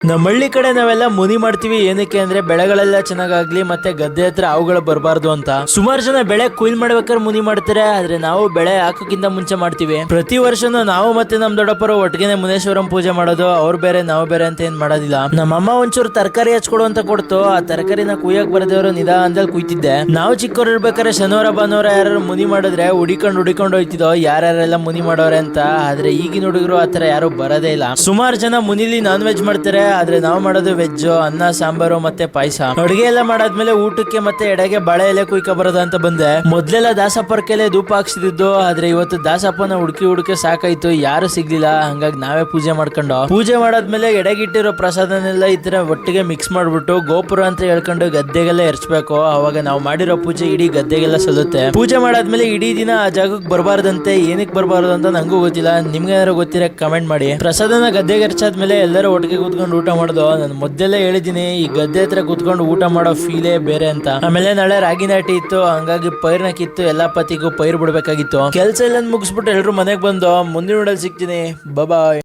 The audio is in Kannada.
ನಮ್ಮ ಹಳ್ಳಿ ಕಡೆ ನಾವೆಲ್ಲ ಮುನಿ ಮಾಡ್ತೀವಿ, ಏನಕ್ಕೆ ಅಂದ್ರೆ ಬೆಳೆಗಳೆಲ್ಲ ಚೆನ್ನಾಗಾಗ್ಲಿ ಮತ್ತೆ ಗದ್ದೆ ಹತ್ರ ಅವುಗಳು ಬರಬಾರ್ದು ಅಂತ. ಸುಮಾರು ಜನ ಬೆಳೆ ಕುಯ್ಲ್ ಮಾಡ್ಬೇಕಾದ್ರೆ ಮುನಿ ಮಾಡ್ತಾರೆ, ಆದ್ರೆ ನಾವು ಬೆಳೆ ಹಾಕೋಕ್ಕಿಂತ ಮುಂಚೆ ಮಾಡ್ತೀವಿ. ಪ್ರತಿ ವರ್ಷನೂ ನಾವು ಮತ್ತೆ ನಮ್ ದೊಡ್ಡಪ್ಪರು ಒಟ್ಟಿಗೆ ಮುನೇಶ್ವರಂ ಪೂಜೆ ಮಾಡೋದು, ಅವ್ರು ಬೇರೆ ನಾವು ಬೇರೆ ಅಂತ ಏನ್ ಮಾಡೋದಿಲ್ಲ. ನಮ್ಮಮ್ಮ ಒಂಚೂರು ತರಕಾರಿ ಹಚ್ಕೊಡು ಅಂತ ಕೊಡ್ತು, ಆ ತರಕಾರಿನ ಕುಯ್ಯಕ್ ಬರದೇವ್ರು ನಿಧಾನದಲ್ಲಿ ಕುಯ್ತಿದ್ದೆ. ನಾವು ಚಿಕ್ಕವ್ರು ಇರ್ಬೇಕಾದ್ರೆ ಶನಿವಾರ ಭಾನುವಾರ ಯಾರು ಮುನಿ ಮಾಡಿದ್ರೆ ಹುಡಿಕೊಂಡು ಹೋಯ್ತಿದ್ದೋ ಯಾರ್ಯಾರೆಲ್ಲ ಮುನಿ ಮಾಡೋರೆ ಅಂತ. ಆದ್ರೆ ಈಗಿನ ಹುಡುಗರು ಆತರ ಯಾರು ಬರೋದೇ ಇಲ್ಲ. ಸುಮಾರು ಜನ ಮುನಿಲಿ ನಾನ್ ವೆಜ್ ಮಾಡ್ತಾರೆ, ಆದ್ರೆ ನಾವು ಮಾಡೋದು ವೆಜ್, ಅನ್ನ ಸಾಂಬಾರು ಮತ್ತೆ ಪಾಯಸ. ಅಡುಗೆ ಎಲ್ಲ ಮಾಡಾದ್ಮೇಲೆ ಊಟಕ್ಕೆ ಮತ್ತೆ ಎಡೆಗೆ ಬಾಳೆ ಎಲೆ ಕುಯ್ಕ ಬರೋದು ಅಂತ ಬಂದೆ. ಮೊದ್ಲೆಲ್ಲ ದಾಸಪ್ಪರ ಕೆಲೆ ಧೂಪ ಹಾಕ್ಸಿದ್ದು, ಆದ್ರೆ ಇವತ್ತು ದಾಸಪ್ಪನ ಹುಡುಕಿ ಸಾಕಾಯ್ತು, ಯಾರು ಸಿಗ್ಲಿಲ್ಲ. ಹಂಗಾಗಿ ನಾವೇ ಪೂಜೆ ಮಾಡಾದ್ಮೇಲೆ ಎಡೆಗಿಟ್ಟಿರೋ ಪ್ರಸಾದನೆಲ್ಲ ಈ ತರ ಒಟ್ಟಿಗೆ ಮಿಕ್ಸ್ ಮಾಡ್ಬಿಟ್ಟು ಗೋಪುರ ಅಂತ ಹೇಳ್ಕೊಂಡು ಗದ್ದೆಗೆಲ್ಲ ಎರ್ಚ್ಬೇಕು. ಅವಾಗ ನಾವು ಮಾಡಿರೋ ಪೂಜೆ ಇಡೀ ಗದ್ದೆಗೆಲ್ಲ ಸಲ್ಲುತ್ತೆ. ಪೂಜೆ ಮಾಡಾದ್ಮೇಲೆ ಇಡೀ ದಿನ ಆ ಜಾಗಕ್ಕೆ ಬರಬಾರ್ದಂತೆ, ಏನಕ್ಕೆ ಬರಬಾರ್ದು ಅಂತ ನಂಗೂ ಗೊತ್ತಿಲ್ಲ. ನಿಮ್ಗೆ ಏನಾದ್ರು ಗೊತ್ತಿರ ಕಮೆಂಟ್ ಮಾಡಿ. ಪ್ರಸಾದನ ಗದ್ದೆಗೆ ಎರ್ಚಾದ್ಮೇಲೆ ಎಲ್ಲರೂ ಒಟ್ಟಿಗೆ ಕೂತ್ಕೊಂಡು ಊಟ ಮಾಡೋದು. ನಾನು ಮೊದಲೆಲ್ಲ ಹೇಳಿದ್ದೀನಿ, ಈ ಗದ್ದೆ ಹತ್ರ ಕೂತ್ಕೊಂಡು ಊಟ ಮಾಡೋ ಫೀಲೇ ಬೇರೆ ಅಂತ. ಆಮೇಲೆ ನಾಳೆ ರಾಗಿ ನಾಟಿ ಇತ್ತು, ಹಂಗಾಗಿ ಪೈರ್ನ ಕಿತ್ತು ಎಲ್ಲಾ ಪತಿಗೂ ಪೈರ್ ಬಿಡ್ಬೇಕಾಗಿತ್ತು. ಕೆಲ್ಸ ಎಲ್ಲ ಮುಗಿಸ್ಬಿಟ್ಟು ಎಲ್ರು ಮನೆಗೆ ಬಂದು ಮುಂದಿನ ವಿಡಿಯೋದಲ್ಲಿ ಸಿಗ್ತೀನಿ. ಬಾಯ್.